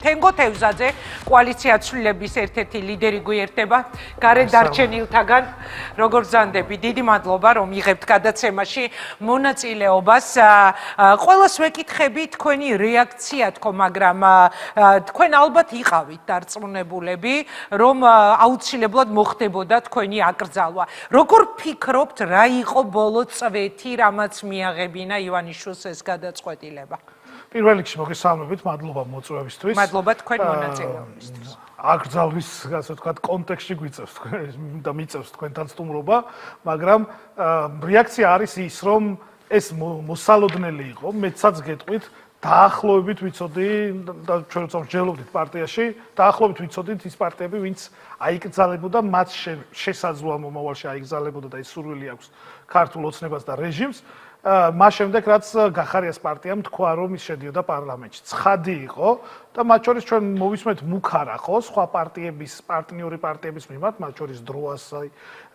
თენგო თევზაძე, კოალიცია ცვლილების ერთ-ერთი ლიდერი გვიერთდება გარედარჩენილთაგან. როგორ ბრძანდები, დიდი მადლობა, რომ იღებთ გადაცემაში მონაწილეობას. ყველას ვეკითხები თქვენი რეაქცია თქო, მაგრამ თქვენ ალბათ იყავით დარწმუნებულები, რომ აუცილებლად მოხდებოდა თქვენი აკრძალვა. როგორ ფიქრობთ, რა იყო ბოლო წვეთი, რამაც მიაღებინა ივანიშვილს ეს გადაწყვეტილება? პირველ რიგში მოგესალმებით, მადლობა მოწვევისთვის. მადლობა თქვენ მონაწილეობისთვის. აკრძალვის, ასე ვთქვათ, კონტექსტში გვიწევს და მიწევს თქვენთან სტუმრობა, მაგრამ რეაქცია არის ის, რომ ეს მოსალოდნელი იყო, მეცაც გეტყვით, დაახლოებით ვიცოდი და ჩვენ როცა მსჯელობდით პარტიაში, დაახლოებით ვიცოდით ის პარტიები, ვინც აიკრძალებოდა, მათ შესაძლოა მომავალში აიკრძალებოდა და ის სურვილი აქვს ქართულ ოცნებას და რეჟიმს. მას შემდეგ რაც გახარიას პარტიამ თქვა, რომ ის შედიოდა პარლამენტში. ცხადი იყო და მათ შორის ჩვენ მოვისმენთ მუქარა ხო, სხვა პარტიების, პარტნიორი პარტიების მიმართ, მათ შორის დროას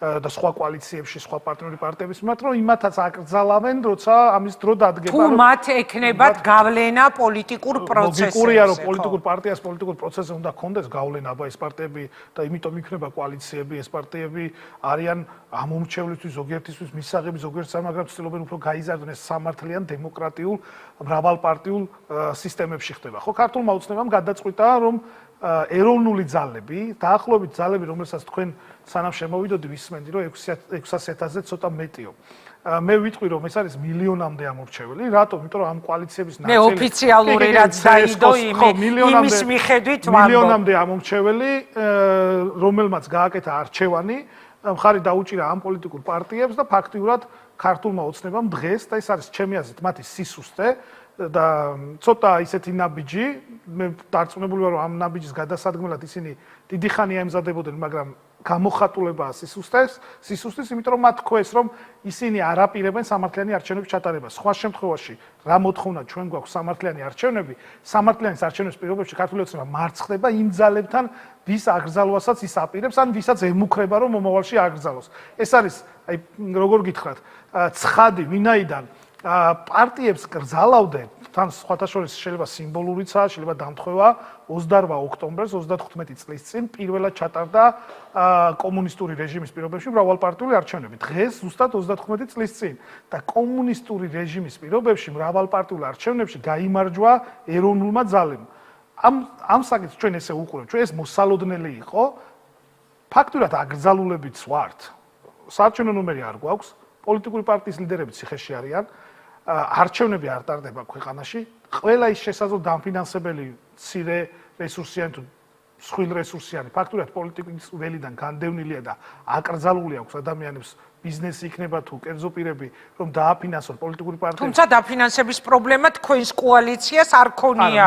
და სხვა კოალიციებში, სხვა პარტნიორი პარტიების მიმართ, რომ იმათაც აკრძალავენ, როცა ამის დრო დადგება. თუ მათ ექნებათ გავლენა პოლიტიკურ პროცესებზე. ლოგიკურია, რომ პოლიტიკურ პარტიას პოლიტიკურ პროცესზე უნდა კონდეს გავლენა, აბა ეს პარტიები და იმიტომ იქნება კოალიციები, ეს პარტიები არიან ამომრჩევლისთვის, ზოგიერთისთვის მისაღები, ზოგიერთს მაგრამ ცდილობენ უფრო გაიზარდონ ეს სამართლიან დემოკრატიულ მრავალპარტიულ სისტემებში ხდება. ხო, ქართულმა ოცნებამ გადაწყვიტა, რომ ეროვნული ძალები, დაახლოებით ძალები, რომელსაც თქვენ სანამ შემოვიდოდი ვისმენდი, რომ 600-ზე ცოტა მეტიო. მე ვიტყვი, რომ ეს არის მილიონამდე ამორჩეველი. რატომ? იმიტომ რომ ამ კოალიციების მე ოფიციალური რაც დაიდო იმის მიხედვით ვამბობ. მილიონამდე ამორჩეველი, რომელმაც გააკეთა არჩევანი, მხარი დაუჭირა ამ პოლიტიკურ პარტიებს და ფაქტიურად ქართულმა ოცნებამ დღეს და ეს არის ჩემი აზრით მათი სისუსტე და ცოტა ისეთი ნაბიჯი, მე დარწმუნებული ვარ, რომ ამ ნაბიჯის გადასადგმელად ისინი დიდი ხანი ემზადებოდნენ, მაგრამ გამოხატულებაა სისუსტის, იმიტომ რომ მათ თქვეს, რომ ისინი არ აპირებენ სამართლიანი არჩევნების ჩატარებას. სხვა შემთხვევაში, რა მოთხოვნა ჩვენ გვაქვს სამართლიანი არჩევნები, სამართლიანი არჩევნების პირობებში ქართული ოცნება მარცხდება იმ ძალებთან, ვის აკრძალვასაც ის აპირებს, ან ვისაც ემუქრება, რომ მომავალში აკრძალოს. ეს არის, აი, როგორ გითხრათ, ცხადი, ვინაიდან პარტიებს კრძალავდნენ, თან სხვათა შორის შეიძლება სიმბოლურიცაა, შეიძლება დამთხევა 28 ოქტომბერს 35 წლის წინ პირველად ჩატარდა კომუნისტური რეჟიმის პირობებში მრავალპარტიული არჩევნები. დღეს ზუსტად 35 წლის წინ და კომუნისტური რეჟიმის პირობებში მრავალპარტიულ არჩევნებში გაიმარჯვა ეროვნულმა ძალებმა. ამ საკითხს ჩვენ ესე უყურებთ, ჩვენ ეს მოსალოდნელი იყო, ფაქტურად აკრძალულებიც ვართ. საარჩევნო ნომერი არ გვაქვს, პოლიტიკური პარტიის ლიდერები ციხეში არიან. არჩევნები არ ტარდება ქვეყანაში. ყველა ის შესაძლო დამფინანსებელი მცირე რესურსიანი თუ მსხვილ რესურსიანი ფაქტურად პოლიტიკის ველიდან განდევნილია და აკრძალული აქვს ადამიანებს ბიზნესი იქნება თუ კერძო პირები, რომ დააფინანსონ პოლიტიკური პარტიები. თუმცა დაფინანსების პრობლემა თქვენს კოალიციას არ ქონია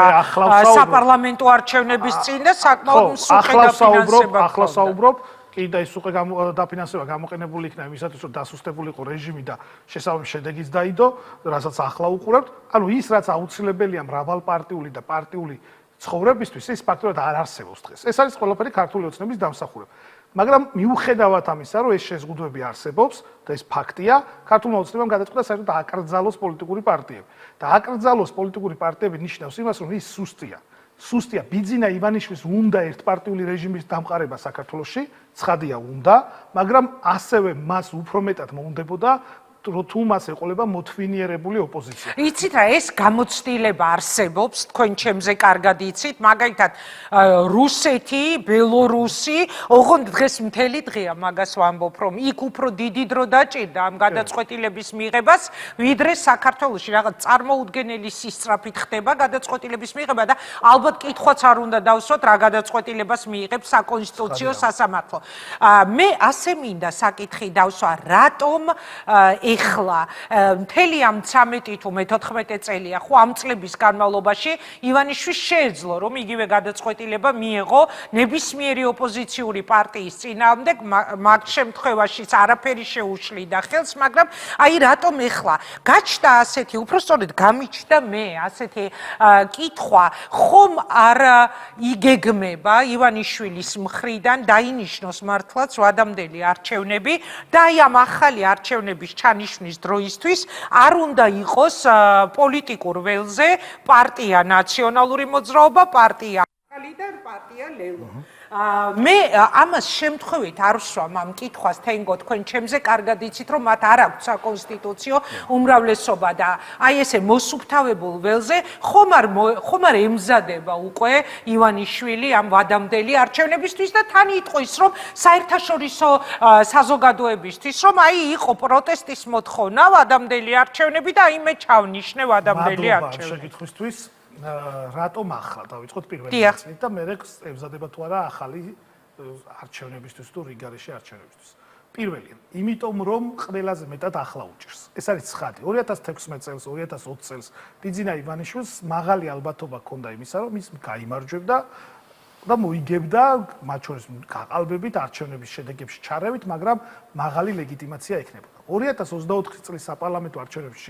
საპარლამენტო არჩევნების წინ და საკმაოდ მსუქი დაფინანსება. ახლა საუბრობ კი და ის უკვე დაფინანსება გამოყენებული იქნა იმისათვის, რომ დასუსტებულიყო რეჟიმი და შესაბამის შედეგიც დაიდო, რასაც ახლა უყურებთ. ანუ ის, რაც აუცილებელია მრავალპარტიული და პარტიული ცხოვრებისთვის, ის ფაქტობრივად არ არსებობს დღეს. ეს არის ყველაფერი ქართული ოცნების დამსახურება. მაგრამ მიუხედავად ამისა, რომ ეს შეზღუდვები არსებობს და ეს ფაქტია, ქართულმა ოცნებამ გადაწყვიტა საერთოდ აკრძალოს პოლიტიკური პარტიები. და აკრძალოს პოლიტიკური პარტიები ნიშნავს იმას, რომ ის სუსტია, ბიძინა ივანიშვილს უნდა ერთპარტიული რეჟიმის დამყარება საქართველოში, ცხადია უნდა, მაგრამ ასევე მას უფრო მეტად მოუნდებოდა თუ მას ეყოლება მოთვინიერებული ოპოზიცია. იცით რა, ეს გამოცდილება არსებობს, თქვენ ჩემზე კარგად იცით, მაგალითად რუსეთი, ბელორუსი, ოღონდ დღეს მთელი დღეა მაგას ვამბობ, რომ იქ უფრო დიდი დრო დაჭირდა ამ გადაწყვეტილების მიღებას, ვიდრე საქართველოში რაღაც წარმოუდგენელი სისწრაფით ხდება გადაწყვეტილების მიღება და ალბათ კითხვაც არ უნდა დავსვათ, რა გადაწყვეტილებას მიიღებს საკონსტიტუციო სასამართლო. მე ასე მინდა საკითხი დავსვა, რატომ ეხლა მთელი ამ 13 თუ 14 წელია ხო ამ წლების განმავლობაში ივანიშვილს შეეძლო რომ იგივე გადაწყვეტილება მიეღო ნებისმიერი ოპოზიციური პარტიის წინააღმდეგ მაგ შემთხვევაშიც არაფერი შეუშლიდა ხელს, მაგრამ აი რატომ ეხლა გაჩნდა ასეთი, უბრალოდ გამიჩნდა მე ასეთი კითხვა, ხომ არ იგეგმება ივანიშვილის მხრიდან დაინიშნოს მართლაც ვადამდელი არჩევნები და აი ამ ახალი არჩევნების ჩანიშვნის დროისთვის არ უნდა იყოს პოლიტიკურ ველზე პარტია ნაციონალური მოძრაობა, პარტია და პარტია ლელო. მე ამას შემთხვევით არ ვსვამ ამ კითხვას თენგო თქვენ ჩემზე კარგად იცით რომ მათ არ აქვს საკონსტიტუციო უმრავლესობა და აი ესე მოსუფთავებულ ველზე ხომ არ ემზადება უკვე ივანიშვილი ამ ვადამდელი არჩევნებისთვის და თან იტყვის რომ საერთაშორისო საზოგადოებისთვის რომ აი იყო პროტესტის მოთხოვნა ვადამდელი არჩევნები და აი მე ჩავნიშნე ვადამდელი არჩევნები. შეკითხვისთვის რატომ ახლა დავიწყოთ პირველი ნაწილით და მე ემზადება თუ არა ახალი არჩევნებისთვის თუ რიგარეში არჩევნებისთვის. პირველი, იმიტომ რომ ყველაზე მეტად ახლა უჭირს. ეს არის ცხადი. 2016 წელს, 2020 წელს დიდინა ივანიშვილს მაღალი ალბათობა ჰქონდა იმისა, რომ ის გაიმარჯვებდა და მოიგებდა მათ შორის გაყალბებით არჩევნების შედეგებში ჩარევით, მაგრამ მაღალი ლეგიტიმაცია ექნებოდა. 2024 წლის საპარლამენტო არჩევნების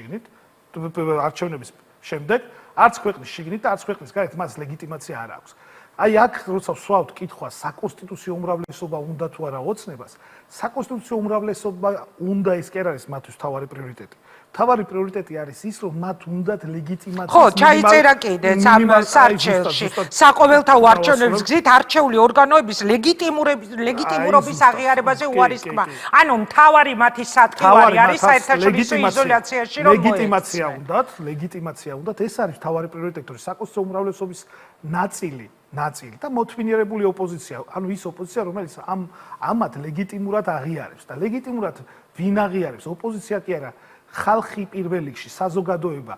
შემდეგ არც ქვეყნის შიგნით და არც ქვეყნის გარეთ მას ლეგიტიმაცია არ აქვს. აი აქ როცა ვსვავთ კითხვას საკონსტიტუციო უმრავლესობა უნდა თუ არა ოცნებას, საკონსტიტუციო უმრავლესობა უნდა ის კი არ არის მათთვის თავარი პრიორიტეტი. თავარი პრიორიტეტი არის ის, რომ მათ უნდათ ლეგიტიმაცია. ხო, ჩაიწერა კიდეც ამ სარჩელში. საყოველთაო არჩევნების გზით არჩეული ორგანოების ლეგიტიმურობის აღიარებაზე უარის თქმა. ანუ მთავარი მათი სათქივარი არის საერთაშორისო იზოლაციაში რომ ლეგიტიმაცია უნდათ, ეს არის თავარი პრიორიტეტი, რომ საკონსტიტუციო უმრავლესობის ნაწილი და მოთმინიერებული ოპოზიცია, ანუ ის ოპოზიცია, რომელიც ამათ ლეგიტიმურად აღიარებს და ლეგიტიმურად ვინ აღიარებს? ოპოზიცია კი არა, ხალხი პირველ რიგში, საზოგადოება.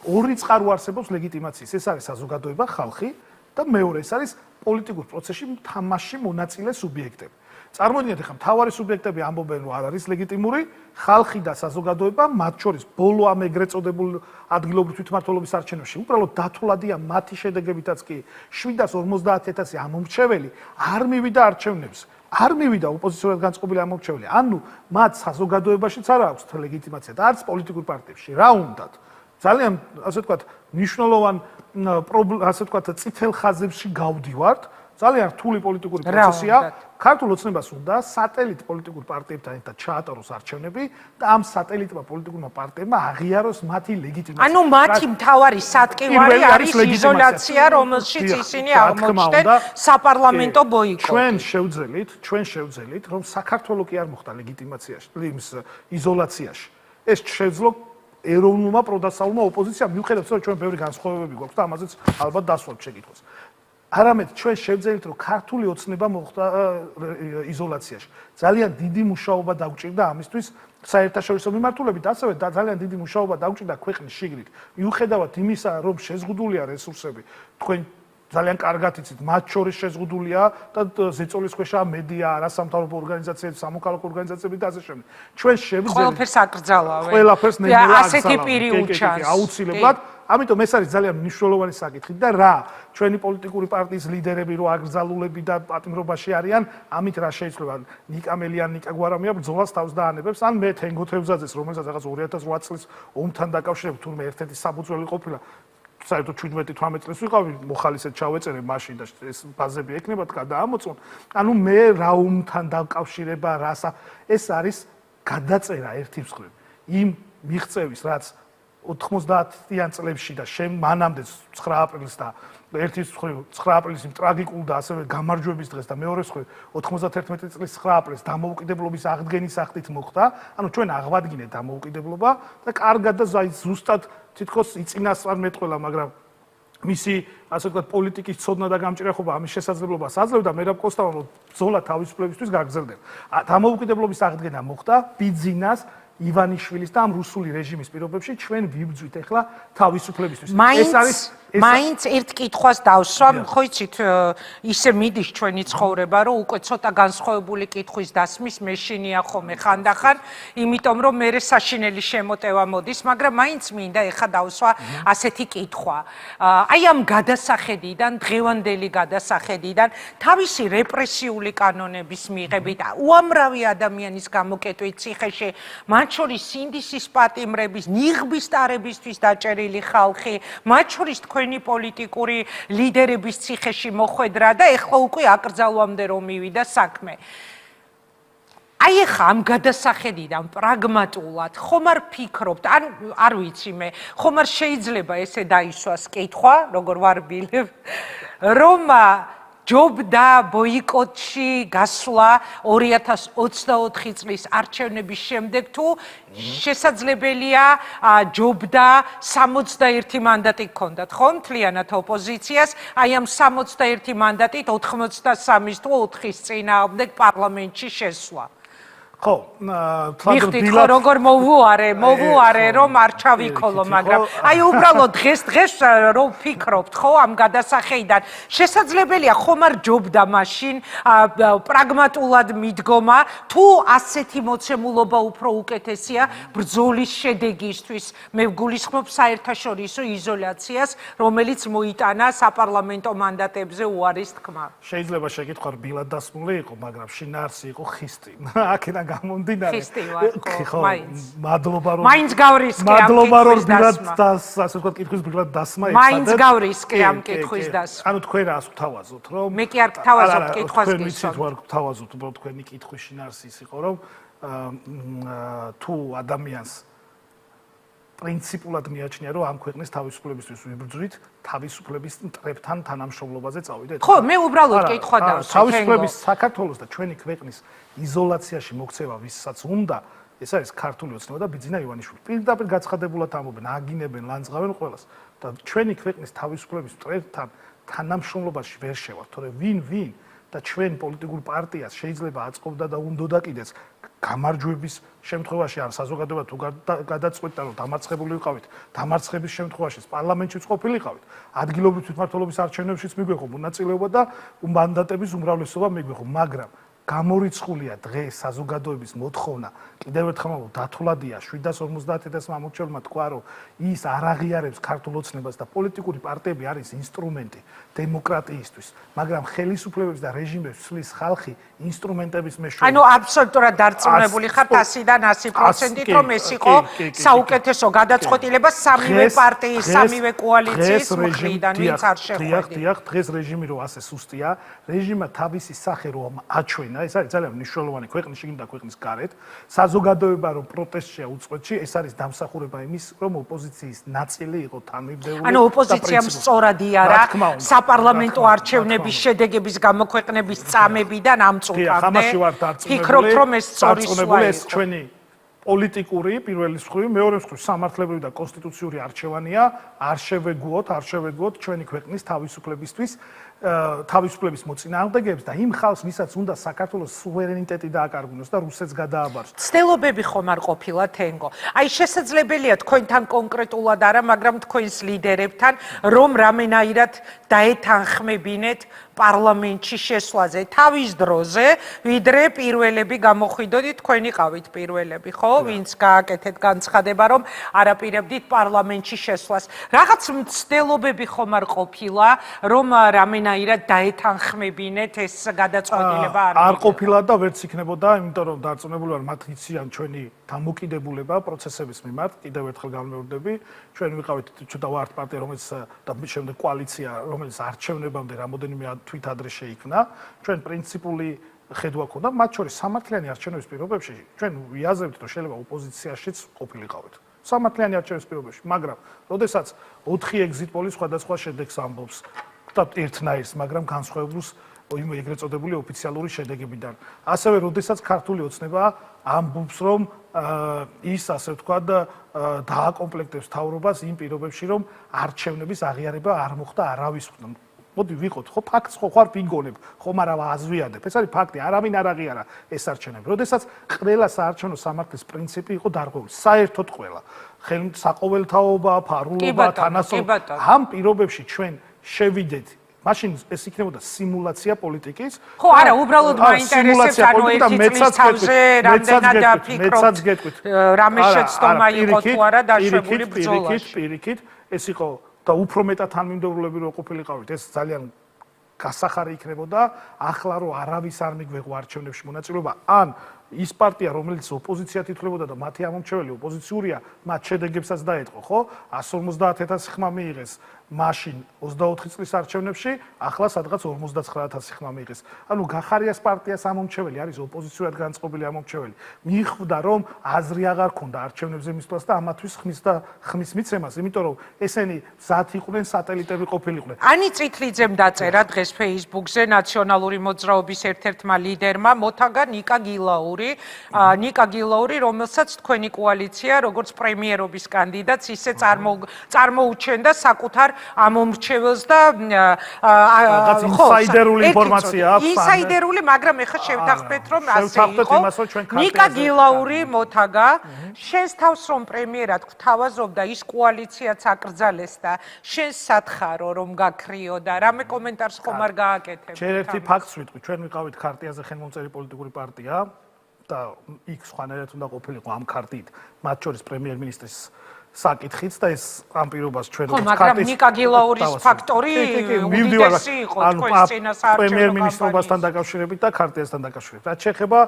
ორი წყარო არსებობს ლეგიტიმაციის. ეს არის საზოგადოება, ხალხი და მეორე ეს არის პოლიტიკურ პროცესში თამაში მონაწილე სუბიექტები. წარმოიდგინეთ, ახლა მთავარი სუბიექტები ამბობენ, რომ არ არის ლეგიტიმური, ხალხი და საზოგადოება, მათ შორის ბოლო ამ ეგრეთ წოდებულ ადგილობრივ თვითმმართველობის არჩევნებში, უბრალოდ დათვლადია მათი შედეგებითაც კი 750,000 ამომრჩეველი არ მივიდა არჩევნებს. არ მივიდა ოპოზიციურად განწყობილი ამომრჩეველი. ანუ მათ საზოგადოებაშიც არ აქვს ლეგიტიმაცია და არც პოლიტიკურ პარტიებში. რა უნდათ? ძალიან, ასე ვთქვათ, მნიშვნელოვან ასე ვთქვათ, წითელ ხაზებში გავდივართ. ძალიან რთული პოლიტიკური პროცესია. ქართულ ოცნებას უნდა სატელიტ პოლიტიკურ პარტიებთან ერთად ჩაატაროს არჩევნები და ამ სატელიტმა პოლიტიკურმა პარტიებმა აღიაროს მათი ლეგიტიმაცია. ანუ მათი მთავარი სატკივარი არის იზოლაცია, რომელშიც ისინი აღმოჩნდნენ საპარლამენტო ბოიკოტი. ჩვენ შევძელით, რომ საქართველოს კი არ მოხდა ლეგიტიმაციაში, იმის იზოლაციაში. ეს შეძლო ეროვნულმა პროდასავლურმა ოპოზიციამ, მიუხედავად იმისა, რომ ჩვენ ბევრი განსხვავებები გვაქვს და ამაზეც ალბათ დასვათ შეკითხვას. არამედ ჩვენ შევძელით, რომ ქართული ოცნება მოხდა იზოლაციაში. ძალიან დიდი მუშაობა დაგვჭირდა ამისთვის საერთაშორისო მიმართულებით, ასევე ძალიან დიდი მუშაობა დაგვჭირდა ქვეყნის შიგნით. მიუხედავად იმისა, რომ შეზღუდულია რესურსები, თქვენ ძალიან კარგად იცით, მათ შორის შეზღუდულია და ზეწოლის ქვეშაა მედია, არასამთავრობო ორგანიზაციები, სამოქალაქო ორგანიზაციები და ასე შემდეგ. ჩვენ შევძელით ყველაფერს აკრძალავენ. ყველაფერს ნებია ასეთი პირი უჩანს. აუცილებლად. ამიტომ ეს არის ძალიან მნიშვნელოვანი საკითხი და რა ჩვენი პოლიტიკური პარტიის ლიდერები რო აკრძალულები და პატიმრობაში არიან, ამით რა შეიძლება ნიკა მელიან, ნიკა გვარამია ბრძოლას თავს დაანებებს, ან მე თენგო თევზაძეს, რომელსაც რაღაც 2008 წლის ომთან დაკავშირებით თურმე ერთ-ერთი საბუძველი ყოფილა, საერთოდ 17-18 წელს ვიყავი, მოხალისედ ჩავეწერე მაშინ და ეს ბაზები ეკნებათ გადაამოწმონ. ანუ მე რა ომთან დაკავშირება, ეს არის გადაწერა ერთი მხრივ იმ მიღწევის, რაც 90-იან წლებში და მანამდე 9 აპრილს და ერთი მხრივ 9 აპრილის იმ ტრაგიკულ და ასევე გამარჯვების დღეს და მეორე მხრივ 91 წლის 9 აპრილს დამოუკიდებლობის აღდგენის აქტით მოხდა. ანუ ჩვენ აღვადგინეთ დამოუკიდებლობა და კარგად და ზუსტად თითქოს იწინასწარ მეტყველა, მაგრამ მისი ასე ვთქვათ პოლიტიკის ცოდნა და გამჭირახობა ამის შესაძლებლობას აძლევდა მერაბ კოსტავანო ბრძოლა თავისუფლებისთვის გაგრძელდება. დამოუკიდებლობის აღდგენა მოხდა ბიძინას ივანიშვილის და ამ რუსული რეჟიმის პირობებში ჩვენ ვიბრძვით ახლა თავისუფლებისთვის. ეს არის მაინც ერთ კითხვას დავსვამ, ხო იცით, ისე მიდის ჩვენი ცხოვრება, რომ უკვე ცოტა განსხვავებული კითხვის დასმის მეშინია ხოლმე ხანდახან, იმიტომ რომ მე საშინელი შემოტევა მოდის, მაგრამ მაინც მინდა ეხა დავსვა ასეთი კითხვა. აი ამ გადასახედიდან, დღევანდელი გადასახედიდან, თავისი რეპრესიული კანონების მიღებით, უამრავი ადამიანის გამოკეტვით ციხეში, მათ შორის სინდისის პატიმრების, ნიღბის ტარებისთვის დაჭერილი ხალხი, მათ შორის თქვენი პოლიტიკური ლიდერების ციხეში მოხვედრა და ეხლა უკვე აკრძალვამდე რომ მივიდა საქმე. აი ეხა ამ გადასახედიდან პრაგმატულად ხომ არ ფიქრობთ, არ ვიცი მე, ხომ არ შეიძლება ესე დაისვას კითხვა, როგორ ვარბილებ, რომ ჯობდა ბოიკოტში გასვლა 2024 წლის არჩევნების შემდეგ თუ შესაძლებელია ჯობდა 61 მანდატი გქონდათ, ხო? მთლიანად ოპოზიციას, აი ამ 61 მანდატით 83-ის თუ 4-ის წინააღმდეგ პარლამენტში შესვლა. ხო, მიხდით ხო როგორ მოვუარე რომ არ ჩავიქოლო, მაგრამ აი უბრალოდ დღეს რომ ვფიქრობთ ხო ამ გადასახედიდან შესაძლებელია ხომ არ ჯობდა მაშინ პრაგმატულად მიდგომა თუ ასეთი მოცემულობა უფრო უკეთესია ბრძოლის შედეგისთვის მე ვგულისხმობ საერთაშორისო იზოლაციას რომელიც მოიტანა საპარლამენტო მანდატებზე უარის თქმა შეიძლება შეკითხვა რბილად დასმული იყო მაგრამ შინაარსი იყო ხისტი აქედან გამომდინარე ხო მადლობა რომ მაინც გავრისკე ამ ასე ვთქვათ კითხვის ბილად დასმა ეხსადეთ მაინც გავრისკე ამ კითხვის დასმა ანუ თქვენ რას გთავაზობთ რომ მე კი არ გთავაზობ კითხვას თქვენ ვიცით რომ არ გთავაზობთ უბრალოდ თქვენი კითხვის შინაარსი ის იყო რომ თუ ადამიანს პრინციპულად მიაჩნია რომ ამ ქვეყნის თავისუფლებისთვის ვიბრძვით თავისუფლების მტრებთან თანამშრომლობაზე წავიდეთ ხო მე უბრალოდ კითხვა დავსვით თავისუფლების საქართველოს და ჩვენი ქვეყნის იზოლაციაში მოქცევა ვისაც უნდა ეს არის ქართული ოცნება და ბიძინა ივანიშვილი პირდაპირ გაცხადებულად ამობენ აგინებენ ლანძღავენ ყველას და ჩვენი ქვეყნის თავისუფლების მტრებთან თანამშრომლობაში ვერ შევართ თორე ვინ და ჩვენ პოლიტიკურ პარტიას შეიძლება აწყობდა და უნდოდა კიდეც გამარჯვების შემთხვევაში ან საზოგადოება თუ გადაწყვეტდა რომ დამარცხებული ვიყავით დამარცხების შემთხვევაში პარლამენტშიც ყოფილიყავით ადგილობრივ თვითმმართველობის არჩევნებშიც მიგვეღო მონაწილეობა და მანდატების უმრავლესობა მიგვეღო მაგრამ გამორიცხულია დღეს საზოგადოების მოთხოვნა კიდევ ერთხელ დათვლადია 750.000 მამოჩევლმა თქვა რომ ის არ აღიარებს ქართულ ოცნებას და პოლიტიკური პარტიები არის ინსტრუმენტი დემოკრატიისთვის მაგრამ ხელისუფლებების და რეჟიმებს ცვლის ხალხი ინსტრუმენტების მეშვეობით ანუ აბსოლუტურად დარწმუნებული ხართ 100-დან 100%-ით რომ ეს იყო საუკეთესო გადაწყვეტილება სამივე პარტიის სამივე კოალიციის მხრიდან ვინც არ შეხვედი დღეს რეჟიმი რო ასე სუსტია რეჟიმმა თავისი სახე რომ აჩვენა ეს არის ძალიან მნიშვნელოვანი ქვეყნის შიგნით და ქვეყნის გარეთ საზოგადოება რომ პროტესტშია უწყვეტში ეს არის დამსახურება იმის რომ ოპოზიციის ნაწილი იყო თანმიმდევრული ანუ ოპოზიციამ სწორად იარა საპარლამენტო არჩევნების შედეგების გამოქვეყნების წამებიდან ამ წუთამდე ფიქრობთ რომ ეს სწორი სვლა ეს ჩვენი პოლიტიკური პირველი მხრივ მეორე მხრივ სამართლებრივი და კონსტიტუციური არჩევანია არ შევეგუოთ ჩვენი ქვეყნის თავისუფლებისთვის თავისუფლების მოწინააღმდეგეებს და იმ ხალხს ვისაც უნდა საქართველოს სუვერენიტეტი დააკარგუნოს და რუსეთს გადააბაროს. ცდილობები ხომ არ ყოფილა თენგო. აი შესაძლებელია თქვენთან კონკრეტულად არა, მაგრამ თქვენს ლიდერებთან რომ რამენაირად დაეთანხმებინეთ პარლამენტში შესვლაზე თავის დროზე, ვიდრე პირველები გამოხვიდოდით, თქვენი ყავით პირველები, ხო? ვინც გააკეთეთ განცხადება, რომ არაპირებდით პარლამენტში შესვლას. რაღაც მცდელობები ხომ არ ყოფილა, რომ რამენაირად დაეთანხმებინეთ ეს გადაწყვეტილება არ ყოფილა და ვერც იქნებოდა, იმიტომ რომ დარწმუნებული ვარ, მათ იციან ჩვენი დამოკიდებულება პროცესების მიმართ, კიდევ ერთხელ განმეორდები, ჩვენ ვიყავით ცოტა ვართ პარტია, რომელიც და შემდეგ კოალიცია, რომელიც არჩევნებამდე რამოდენიმე თვით ადრე შეიქმნა, ჩვენ პრინციპული ხედვა ქონდა, მათ შორის სამართლიანი არჩევნების პირობებში, ჩვენ ვიაზებთ, რომ შეიძლება ოპოზიციაშიც ყოფილიყავით. სამართლიანი არჩევნების პირობებში, მაგრამ როდესაც 4 ეგზიტ პოლი სხვადასხვა შედეგს ამბობს და ერთნაირს, მაგრამ განსხვავებულს ეგრეთ წოდებული ოფიციალური შედეგებიდან. ასევე, როდესაც ქართული ოცნება ამბობს, რომ ის ასე ვთქვათ, დააკომპლექტებს თავრობას იმ პირობებში, რომ არჩევნების აღიარება არ მოხდა არავისგან. მოდი ვიყოთ, ხო ფაქტს ხო ხარ ვიგონებ, ხომ არა აზვიადებ. ეს არის ფაქტი, არავინ არ აღიარა ეს არჩევნები. როდესაც ყველა საარჩევნო სამართლის პრინციპი იყო დარღვეული, საერთოდ ყველა. საყოველთაობა, ფარულობა, თანასწორობა. ამ პირობებში ჩვენ შევიდეთ მაშინ ეს იქნებოდა სიმულაცია პოლიტიკის. ხო, არა, უბრალოდ მაინტერესებს ანუ ერთი წლის თავზე რამდენად დაფიქრობთ. რამე შეცდომა იყო თუ არა დაშვებული ბრძოლაში. პირიქით, ეს იყო და უფრო მეტად თანმიმდევრულები რო ყოფილიყავით, ეს ძალიან გასახარი იქნებოდა. ახლა რო არავის არ მიგვეღო არჩევნებში მონაწილეობა, ან ის პარტია, რომელიც ოპოზიციად ითვლებოდა და მათი ამომრჩეველი ოპოზიციურია, მათ შედეგებსაც დაეთყო, ხო? 150.000 ხმა მიიღეს მაშინ 24 წლის არჩევნებში, ახლა სადღაც 59.000 ხმა მიიღეს. ანუ გახარიას პარტიას ამომრჩეველი არის ოპოზიციურად განწყობილი ამომრჩეველი. მიხვდა რომ აზრი აღარ ქონდა არჩევნებზე მისვლას და ამათვის ხმის მიცემას, იმიტომ რომ ესენი მზად იყვნენ სატელიტები ყოფილიყვნენ. ანი წითლიძემ დაწერა დღეს Facebook-ზე ნაციონალური მოძრაობის ერთ-ერთმა ლიდერმა მოთაგა ნიკა გილაური, რომელსაც თქვენი კოალიცია როგორც პრემიერობის კანდიდატს ისე წარმოუჩენდა საკუთარ ამომრჩეველს და რაღაც ინსაიდერული ინფორმაცია აქვს. ინსაიდერული, მაგრამ ეხლა შევთანხმდეთ რომ ასე იყო. ნიკა გილაური მოთაგა შენს თავს რომ პრემიერად გვთავაზობდა ის კოალიციაც აკრძალეს და შენს სათხარო რომ გაქრიო და რამე კომენტარს ხომ არ გააკეთებ. შენ ერთი ფაქტს ვიტყვი, ჩვენ ვიყავით ქარტიაზე ხელმომწერი პოლიტიკური პარტია და იქ სხვანაირად უნდა ყოფილიყო ამ ქარტიით, მათ შორის პრემიერ-მინისტრის საკითხიც და ეს ამ პირობას ჩვენ როგორც ქარტიის მაგრამ ნიკა გილაურის ფაქტორი უდიდესი იყო თქვენს წინასაარჩევნო პრემიერ-მინისტრობასთან დაკავშირებით და ქარტიასთან დაკავშირებით. რაც შეეხება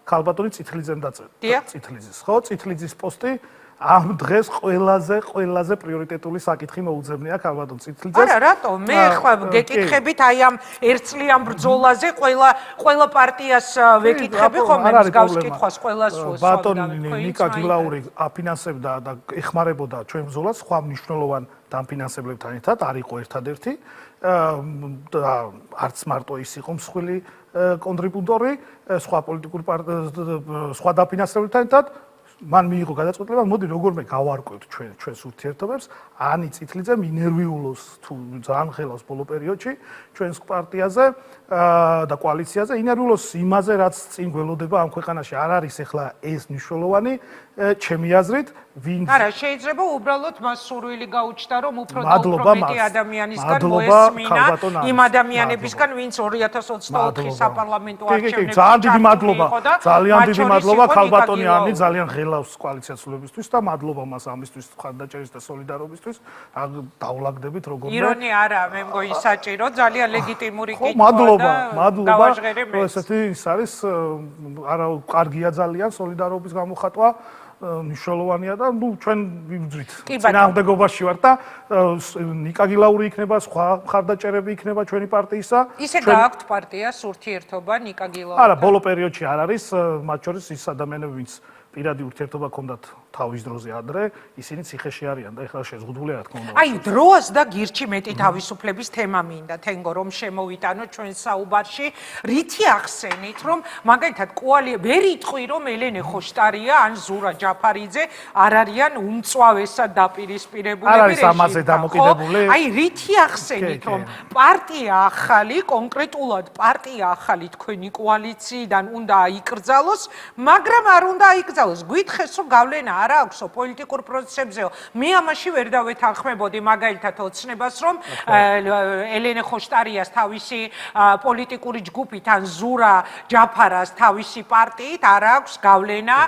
ქალბატონი წითლიძემ დაწერა. წითლიძის, ხო? წითლიძის პოსტი ამ დღეს ყველაზე პრიორიტეტული საკითხი მოუძებნია ქალბატონ წითლიძეს. არა, რატო? მე ხა გეკითხებით აი ამ ერთწლიან ბრძოლაზე ყველა პარტიას ვეკითხები ხომ ეს გავს კითხვას ყველას სულ. ბატონი ნიკა გილაური აფინანსებდა და ეხმარებოდა ჩვენ ბრძოლას სხვა მნიშვნელოვან დამფინანსებლებთან ერთად, არ იყო ერთადერთი და არც მარტო ის იყო მსხვილი კონტრიბუტორი სხვა პოლიტიკურ სხვა დაფინანსებლებთან ერთად. მან მიიღო გადაწყვეტილება, მოდი როგორმე გავარკვევთ ჩვენს ურთიერთობებს, ანი წითლიძე მინერვიულოს თუ ძალიან ხელავს ბოლო პერიოდში ჩვენს პარტიაზე და კოალიციაზე, ინერვიულოს იმაზე, რაც წინ გველოდება ამ ქვეყანაში, არ არის ახლა ეს მნიშვნელოვანი, ჩემი აზრით, ვინ არა, შეიძლება უბრალოდ მას სურვილი გაუჩნდა, რომ უფრო მეტი ადამიანისგან მოესმინა იმ ადამიანებისგან, ვინც 2024 საპარლამენტო არჩევნებში ძალიან დიდი მადლობა ქალბატონი ანი ძალიან ხელავს კოალიციასულებისთვის და მადლობა მას ამისთვის ხარდაჭერის და სოლიდარობისთვის. დაულაგდებით როგორ ირონია არა, მე მგონი საჭირო, ძალიან ლეგიტიმური კითხვაა. მადლობა. ესეთი ის არის არა კარგია ძალიან სოლიდარობის გამოხატვა. მნიშვნელოვანია და ჩვენ ვიბრძვით. წინააღმდეგობაში ვარ და ნიკა გილაური იქნება, სხვა მხარდაჭერები იქნება ჩვენი პარტიისა. ისე გააქვთ პარტიას ურთიერთობა ნიკა გილაურთან? არა, ბოლო პერიოდში არ არის, მათ შორის ის ადამიანები, ვინც პირადი ურთიერთობა ჰქონდათ თავის დროზე ადრე, ისინი ციხეში არიან და ეხლა შეზღუდულია რა თქმა უნდა. აი, დროას და გირჩი მეტი თავისუფლების თემა მინდა, თენგო რომ შემოვიტანო ჩვენ საუბარში, რითი ახსენით, რომ მაგალითად ვერ იტყვი, რომ ელენე ხოშტარია ან ზურა ჯაფარიძე არ არიან უმწვავესად დაპირისპირებულები რეჟიმთან. არ არის ამაზე დამოკიდებული. აი, რითი ახსენით, რომ პარტია ახალი, კონკრეტულად პარტია ახალი თქვენი კოალიციიდან უნდა აიკრძალოს, მაგრამ არ უნდა აიკრძალოს. გითხეს, რომ გავლენა არ აქვსო პოლიტიკურ პროცესებზეო. მე ამაში ვერ დავეთანხმებოდი მაგალითად ოცნებას, რომ ელენე ხოშტარიას თავისი პოლიტიკური ჯგუფით ან ზურა ჯაფარას თავისი პარტიით არ აქვს გავლენა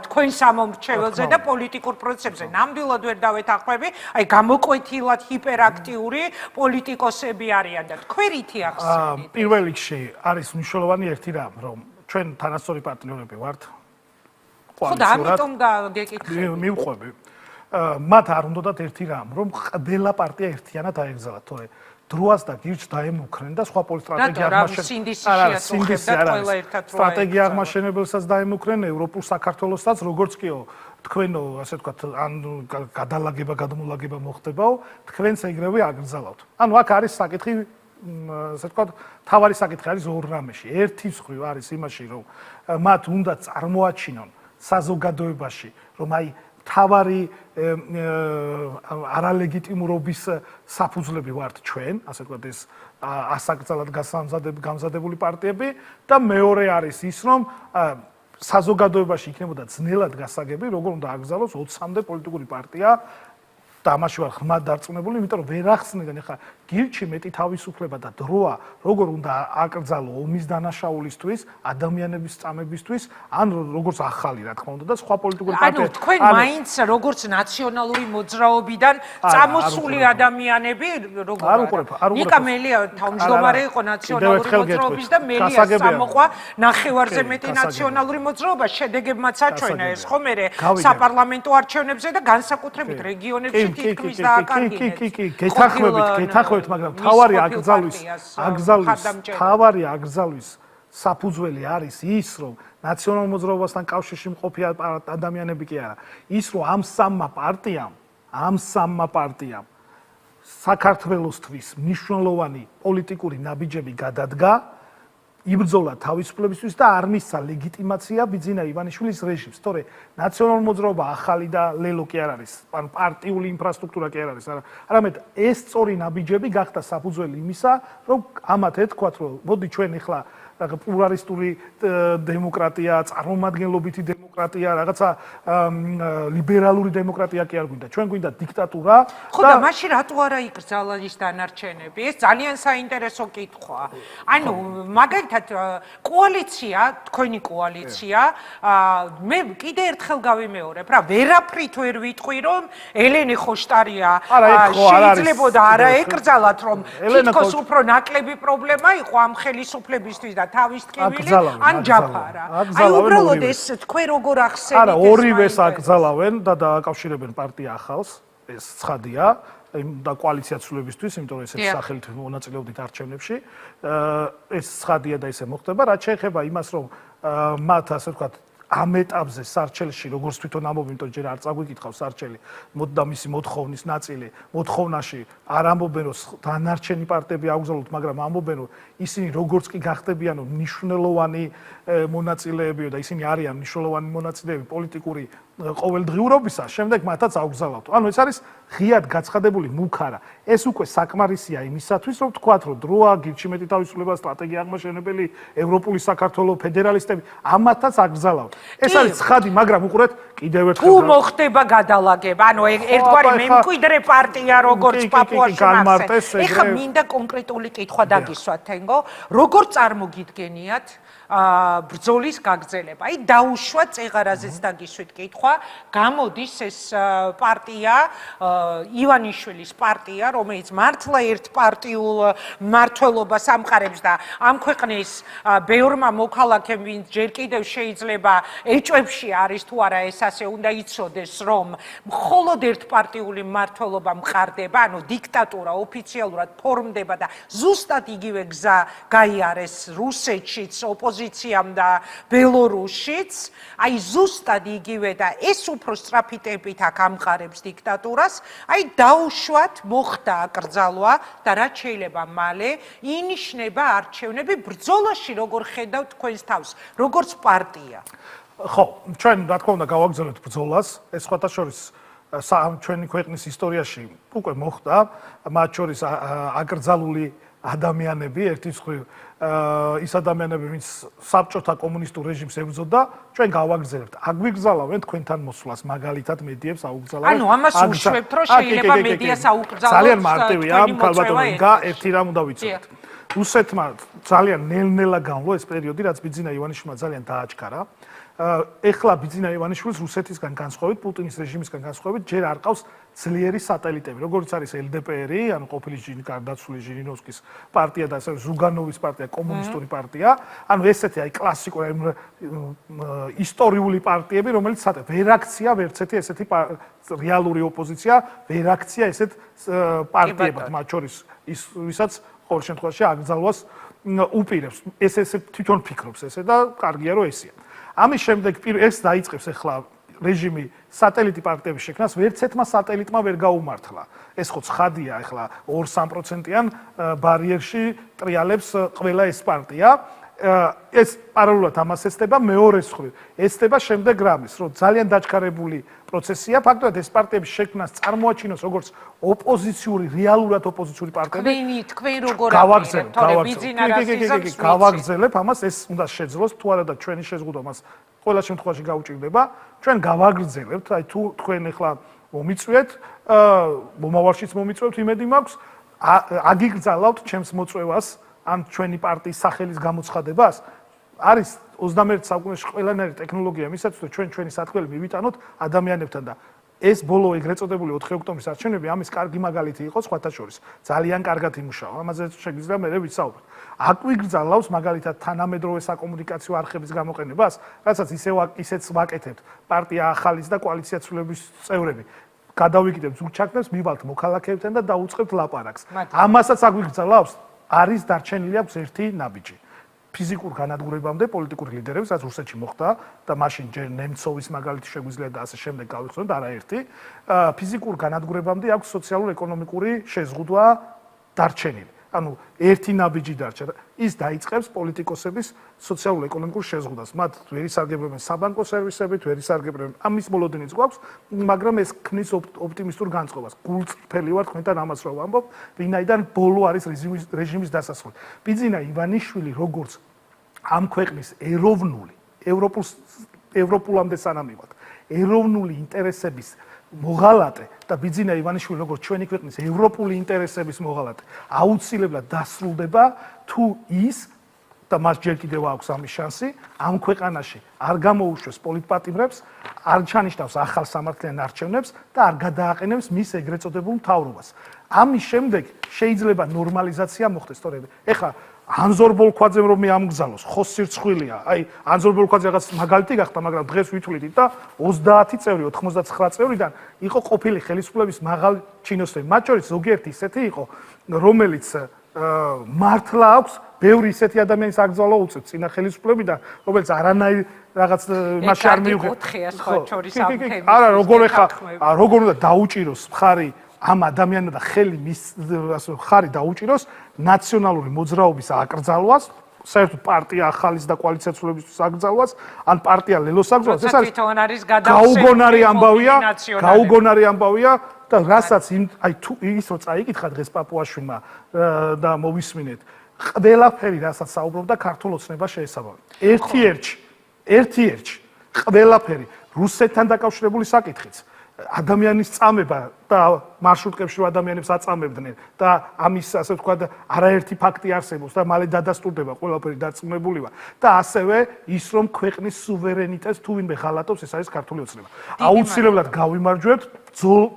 თქვენ სამომრჩეველზე და პოლიტიკურ პროცესებზე. ნამდვილად ვერ დავეთანხმები, აი გამოკვეთილად ჰიპერაქტიური პოლიტიკოსები არიან და თქვენ რითი ახსენეთ? პირველ რიგში არის მნიშვნელოვანი ერთი რამ, რომ ჩვენ თანასწორი პარტნიორები ვართ. ხო და ამიტომ გეკითხები. მივყვები. მათ არ უნდათ ერთი რამ, რომ ყველა პარტია ერთიანად აეგზავათ, თორე დროას და გირჩ დაემუქრენ და სხვა სტრატეგია აღმაშენებელსაც დაემუქრენ, ევროპულ საქართველოსაც, როგორც კიო, თქვენო, ასე ვთქვათ, ან გადალაგება, გადმოლაგება მოხდებაო, თქვენც ეგრევე აკრძალავთ. ანუ აქ არის საკითხი, ასე ვთქვათ, თავარი საკითხი არის ორ რამეში. ერთი მხრივ არის იმაში, რომ მათ უნდა წარმოაჩინონ საზოგადოებაში, რომ აი თავარი არალეგიტიმურობის საფუძვლები ვართ ჩვენ, ასე ვთქვათ, ეს ასაკრძალად გამზადებული პარტიები და მეორე არის ის, რომ საზოგადოებაში იქნებოდა ძნელად გასაგები, როგორ უნდა აკრძალოს 20-მდე პოლიტიკური პარტია და ამაში ვარ ხმად დარწმუნებული, იმიტომ რომ ვერ ახსნიდან ახლა გირჩი მეტი თავისუფლება და დროა როგორ უნდა აკრძალო ომის დანაშაულისთვის, ადამიანების წამებისთვის, ან როგორც ახალი რა თქმა უნდა და სხვა პოლიტიკური პარტიები. ანუ თქვენ მაინც როგორც ნაციონალური მოძრაობიდან წამოსული ადამიანები როგორ არა? ნიკა მელია თავმჯდომარე იყო ნაციონალური მოძრაობის და მელია სამოყვა ნახევარზე მეტი ნაციონალური მოძრაობა შედეგებმაც აჩვენა ეს ხო მე საპარლამენტო არჩევნებზე და განსაკუთრებით რეგიონებში თითქმის დააკარგინეს. გეთახმებით, მაგრამ თავარი აკრძალვის საფუძველი არის ის, რომ ნაციონალურ მოძრაობასთან კავშირში მყოფი ადამიანები კი არა, ის რომ ამ სამმა პარტიამ საქართველოსთვის მნიშვნელოვანი პოლიტიკური ნაბიჯები გადადგა, იბრძოლა თავისუფლებისთვის და არ მისცა ლეგიტიმაცია ბიძინა ივანიშვილის რეჟიმს. თორე ნაციონალური მოძრაობა ახალი და ლელო კი არ არის, ან პარტიული ინფრასტრუქტურა კი არ არის, არამედ ეს სწორი ნაბიჯები გახდა საფუძველი იმისა, რომ ამათ ეთქვათ, რომ მოდი ჩვენ ახლა პლურალისტური დემოკრატია, წარმომადგენლობითი დემოკრატია, რაღაცა ლიბერალური დემოკრატია კი არ გვინდა. ჩვენ გვინდა დიქტატურა. ხო და მაშინ რატო არა იკრძალა ის დანარჩენები? ეს ძალიან საინტერესო კითხვაა. ანუ მაგალითად კოალიცია, თქვენი კოალიცია, მე კიდე ერთხელ გავიმეორებ რა, ვერაფრით ვერ ვიტყვი, რომ ელენე ხოშტარია შეიძლებოდა არა ეკრძალათ, რომ თითქოს უფრო ნაკლები პრობლემა იყო ამ ხელისუფლებისთვის და თავის ტკივილი ან ჯაფარა. აი უბრალოდ ეს თქვენ როგორ ახსენეთ? არა, ორივეს აკრძალავენ და დააკავშირებენ პარტია ახალს, ეს ცხადია, და კოალიციაცულებისთვის, იმიტომ რომ ესეთი სახელით მონაწილეობდით არჩევნებში. ეს ცხადია და ისე მოხდება, რაც შეეხება იმას, რომ მათ ასე ვთქვათ ამ ეტაპზე სარჩელში როგორც თვითონ ამბობენ, იმიტომ ჯერ არ წაგვიკითხავს სარჩელი, და მისი მოთხოვნის ნაწილი, მოთხოვნაში არ ამბობენ, რომ დანარჩენი პარტიები აუგზავნოთ, მაგრამ ამბობენ, რომ ისინი როგორც კი გახდებიანო მნიშვნელოვანი მონაწილეებიო და ისინი არიან მნიშვნელოვანი მონაწილეები პოლიტიკური ყოველდღიურობისა, შემდეგ მათაც აუგზავნოთ. ანუ ეს არის ღიად გაცხადებული მუქარა. ეს უკვე საკმარისია იმისათვის, რომ თქვათ, რომ დროა გირჩი მეტი თავისუფლება, სტრატეგია აღმაშენებელი, ევროპული საქართველოს ფედერალისტები, ამათაც აკრძალავთ. ეს არის ცხადი, მაგრამ უყურეთ, კიდევ ერთხელ თუ მოხდება გადალაგება, ანუ ერთგვარი მემკვიდრე პარტია როგორც პაპუაში მახსენ. ეხლა მინდა კონკრეტული კითხვა დაგისვათ, თენგო, როგორ წარმოგიდგენიათ ბრძოლის გაგრძელება. აი დაუშვა წეღარაზეც დაგისვით კითხვა, გამოდის ეს პარტია, ივანიშვილის პარტია, რომელიც მართლა ერთპარტიულ მმართველობას ამყარებს და ამ ქვეყნის ბევრმა მოქალაქემ, ვინც ჯერ კიდევ შეიძლება ეჭვებში არის თუ არა ეს ასე უნდა იცოდეს, რომ მხოლოდ ერთპარტიული მმართველობა მყარდება, ანუ დიქტატურა ოფიციალურად ფორმდება და ზუსტად იგივე გზა გაიარეს რუსეთშიც, ოპოზიციამ და ბელორუსშიც, აი ზუსტად იგივე და ეს უფრო სწრაფი ტემპით აქ ამყარებს დიქტატურას, აი დაუშვათ მოხდა აკრძალვა და რაც შეიძლება მალე ინიშნება არჩევნები ბრძოლაში როგორ ხედავთ თქვენს თავს, როგორც პარტია. ხო, ჩვენ რა თქმა უნდა გავაგრძელებთ ბრძოლას, ეს სხვათა შორის ჩვენი ქვეყნის ისტორიაში უკვე მოხდა, მათ შორის აკრძალული ადამიანები, ერთის მხრივ ის ადამიანები, ვინც საბჭოთა კომუნისტურ რეჟიმს ებრძოდა, ჩვენ გავაგრძელებთ. აგვიგზალავენ თქვენთან მოსვლას, მაგალითად მედიებს აუგზალავენ. ანუ ამას უშვებთ, რომ შეიძლება მედიას აუკრძალოთ. ძალიან მარტივია, ქალბატონო, ერთი რამ უნდა ვიცოდეთ. რუსეთმა ძალიან ნელ-ნელა განვლო ეს პერიოდი, რაც ბიძინა ივანიშვილმა ძალიან დააჩქარა. ეხლა ბიძინა ივანიშვილს რუსეთისგან განსხვავებით, პუტინის რეჟიმისგან განსხვავებით, ჯერ არ ყავს ძლიერი სატელიტები, როგორც არის LDPR-ი, ანუ ყოფილი გარდაცვლილი ჟირინოვსკის პარტია და ასევე ზუგანოვის პარტია, კომუნისტური პარტია, ანუ ესეთი აი კლასიკური ისტორიული პარტიები, რომელიც ვერ აქცია ვერცეთი ესეთი რეალური ოპოზიცია, ვერ აქცია ესეთ პარტიებად, მათ შორის ის, ვისაც ყოველ შემთხვევაში აკრძალვას უპირებს. ეს თვითონ ფიქრობს ესე და კარგია რომ ესეა. ამის შემდეგ ეს დაიწყებს ახლა რეჟიმი სატელიტი პარტიების შექმნას, ვერცერთმა სატელიტმა ვერ გაუმართლა. ეს ხო ცხადია, ახლა 2-3%-იან ბარიერში ტრიალებს ყველა ეს პარტია. ეს პარალელურად ამას ესწრება მეორე მხრივ. ესწრება შემდეგ რამის, რომ ძალიან დაჩქარებული პროცესია, ფაქტობრივად ეს პარტიების შექმნას წარმოაჩინოს როგორც ოპოზიციური, რეალურად ოპოზიციური პარტიები. თქვენ როგორ აღიარებთ, თორე ბიძინა რასიზმს გავაგრძელებ ამას, ეს უნდა შეძლოს, თუ არა და ჩვენი შეზღუდვა მას ყველა შემთხვევაში გაუჭირდება. ჩვენ გავაგრძელებთ, აი თუ თქვენ ახლა მომიწვიეთ, მომავალშიც მომიწვევთ, იმედი მაქვს, აგიგრძალავთ ჩემს მოწვევას ან ჩვენი პარტიის სახელის გამოცხადებას არის 21 საუკუნეში ყველანაირი ტექნოლოგია მისაც რომ ჩვენი სათქმელი მივიტანოთ ადამიანებთან და ეს ბოლო ეგრეთ წოდებული 4 ოქტომბრის არჩევნები ამის კარგი მაგალითი იყო სხვათა შორის. ძალიან კარგად იმუშავა. ამაზე შეგვიძლია მე ვიცაუბროთ. აკვიგრძალავს მაგალითად თანამედროვე საკომუნიკაციო არხების გამოყენებას, რასაც ისეც ვაკეთებთ პარტია ახალის და კოალიცია ცვლილების წევრები. გადავიკიდებთ ზურგჩაქმნებს, მივალთ მოქალაქეებთან და დაუწყებთ ლაპარაკს. ამასაც აკვიგრძალავს, არის დარჩენილი აქვს ერთი ნაბიჯი. ფიზიკურ განადგურებამდე პოლიტიკური ლიდერებს, რაც რუსეთში მოხდა და მაშინ ჯერ ნემცოვის მაგალითი შეგვიძლია და ასე შემდეგ გავიხსენოთ არაერთი, ფიზიკურ განადგურებამდე აქვს სოციალურ-ეკონომიკური შეზღუდვა დარჩენილი. ანუ ერთი ნაბიჯი დარჩა. ის დაიწყებს პოლიტიკოსების სოციალურ-ეკონომიკურ შეზღუდვას. მათ ვერ ისარგებლებენ საბანკო სერვისებით, ვერ ისარგებლებენ ამის მოლოდინიც გვაქვს, მაგრამ ეს ქმნის ოპტიმისტურ განწყობას. გულწრფელი ვარ თქვენთან ამას რომ ვამბობ, ვინაიდან ბოლო არის რეჟიმის დასასრული. ბიძინა ივანიშვილი როგორც ამ ქვეყნის ევროპულამდე სანამ მივად, ეროვნული ინტერესების მოღალატე და ბიძინა ივანიშვილი როგორც ჩვენი ქვეყნის ევროპული ინტერესების მოღალატე აუცილებლად დასრულდება თუ ის და მას ჯერ კიდევ აქვს ამის შანსი ამ ქვეყანაში არ გამოუშვეს პოლიტპატიმრებს, არ ჩანიშნავს ახალ სამართლიან არჩევნებს და არ გადააყენებს მის ეგრეთ წოდებულ მთავრობას. ამის შემდეგ შეიძლება ნორმალიზაცია მოხდეს, სწორედ. ეხლა ანზორ ბოლქვაძემ რომ მე ამგზავნოს, ხო სირცხვილია. აი, ანზორ ბოლქვაძე რაღაც მაგალითი გახდა, მაგრამ დღეს ვითვლით და 30 წევრი 99 წევრიდან იყო ყოფილი ხელისუფლების მაღალ ჩინოსნები. მათ შორის ზოგიერთი ისეთი იყო, რომელიც მართლა აქვს ბევრი ისეთი ადამიანის აკრძალვა უწევს წინა ხელისუფლებიდან, რომელიც არანაირ რაღაც მასში არ მიუღია. არა, როგორ უნდა დაუჭიროს მხარი ამ ადამიანმა და ხელი მის ხარი დაუჭიროს ნაციონალური მოძრაობის აკრძალვას, საერთოდ პარტია ახალის და კოალიცია ცვლილების აკრძალვას, ან პარტია ლელოს აკრძალვას. ეს არის გაუგონარი ამბავია და რასაც აი თუ ის რო წაიკითხა დღეს პაპუაშვილმა და მოვისმინეთ, ყველაფერი რასაც საუბრობდა ქართულ ოცნებას შეესაბამება. ერთი-ერთში ყველაფერი რუსეთთან დაკავშირებული საკითხიც. ადამიანის წამება და მარშრუტკებში რომ ადამიანებს აწამებდნენ და ამის ასე ვთქვათ არაერთი ფაქტი არსებობს და მალე დადასტურდება ყველაფერი დარწმუნებულება და ასევე ის რომ ქვეყნის სუვერენიტეტს თუ ვინმე ღალატობს ეს არის ქართული ოცნება. აუცილებლად გავიმარჯვებთ,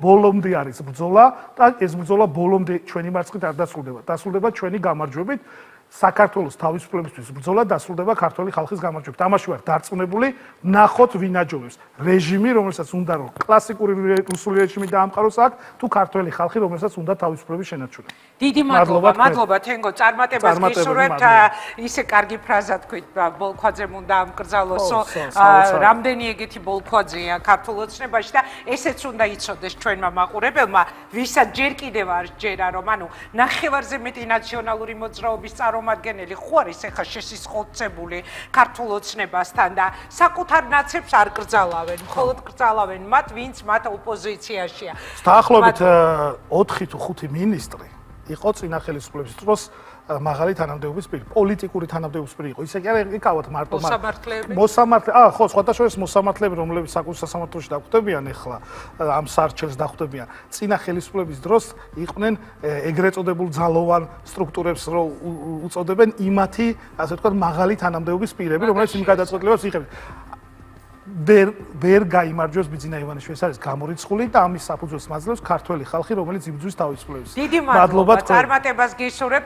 ბოლომდე არის ბრძოლა და ეს ბრძოლა ბოლომდე ჩვენი მარცხით არ დასრულდება. დასრულდება ჩვენი გამარჯვებით. საქართველოს თავისუფლებისთვის ბრძოლა დასრულდება ქართული ხალხის გამარჯვებით. ამაში ვარ დარწმუნებული, ნახოთ ვინ აჯობებს. რეჟიმი, რომელსაც უნდა რომ კლასიკური რუსული რეჟიმი დაამყაროს აქ, თუ ქართული ხალხი, რომელსაც უნდა თავისუფლების შენარჩუნა. დიდი მადლობა, თენგო, წარმატებას გისურვებთ. ისე კარგი ფრაზა თქვით, ბოლქვაძემ უნდა ამკრძალოსო. რამდენი ეგეთი ბოლქვაძეა ქართულ ოცნებაში და ესეც უნდა იცოდეს ჩვენმა მაყურებელმა, ვისაც ჯერ კიდევ არ ჯერა რომ ანუ ნახევარზე მეტი ნაციონალური მოძრაობის წარმომადგენელი ხო არის ეხა შესისხოცებული ქართულ ოცნებასთან და საკუთარ ნაცებს არ კრძალავენ, მხოლოდ კრძალავენ მათ, ვინც მათ ოპოზიციაშია. დაახლოებით 4 თუ 5 მინისტრი იყო წინა ხელისუფლების დროს მაღალი თანამდებობის პირი, პოლიტიკური თანამდებობის პირი იყო. ისე კი არა იკავათ მარტო ხო, სხვათა შორის მოსამართლეები, რომლებიც საკუთარ სასამართლოში დახვდებიან ახლა ამ სარჩელს დახვდებიან. წინა ხელისუფლების დროს იყვნენ ეგრეთ წოდებულ ძალოვან სტრუქტურებს რო უწოდებენ იმათი, ასე ვთქვათ, მაღალი თანამდებობის პირები, რომლებიც იმ გადაწყვეტილებას იღებენ. ვერ გაიმარჯვებს ბიძინა ივანიშვილი, ეს არის გამორიცხული და ამის საფუძველს მაძლევს ქართველი ხალხი, რომელიც იბრძვის თავისუფლებას. დიდი მადლობა, წარმატებას გისურვებთ.